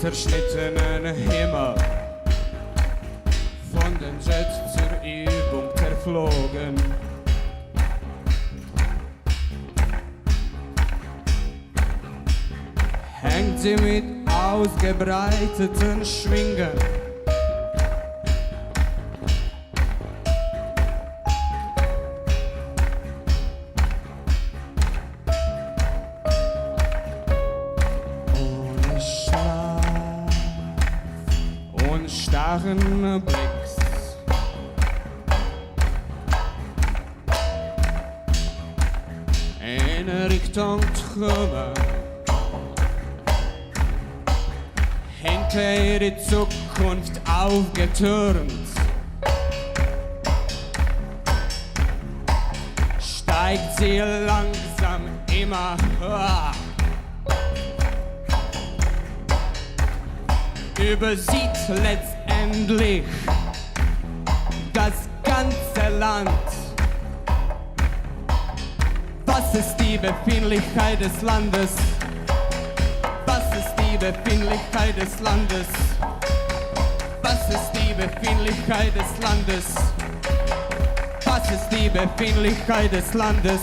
zerschnittenen Himmel, von den Jets zur Übung zerflogen. Hängt sie mit ausgebreiteten Schwingen ohne Schlaf und starren Blicks. In Richtung Trümmer, hinter die Zukunft aufgetürmt, steigt sie langsam immer höher, übersieht letztendlich das ganze Land. Was ist die Befindlichkeit des Landes? Was ist die Befindlichkeit des Landes? Was ist die Befindlichkeit des Landes? Was ist die Befindlichkeit des Landes?